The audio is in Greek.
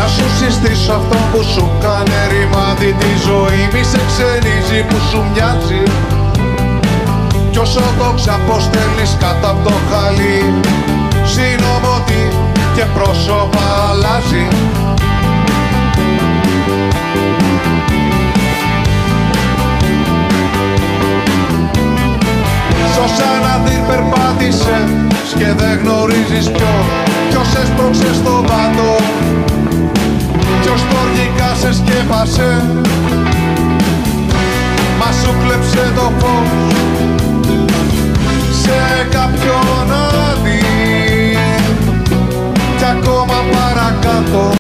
Να σου συστήσω αυτό που σου κάνε ρημάδι τη ζωή. Μη σε ξενίζει που σου μοιάζει. Κι όσο το ξαποστέλνεις κάτω απ' το χαλί, συνομωτή και πρόσωπα αλλάζει. Σ' αναδύρ περπάτησε και δεν γνωρίζεις ποιος έσπρωξε στον πάτο, ποιος στοργικά σε σκέπασε, μα σου κλέψε το φως σε κάποιον αντί κι ακόμα παρακάτω.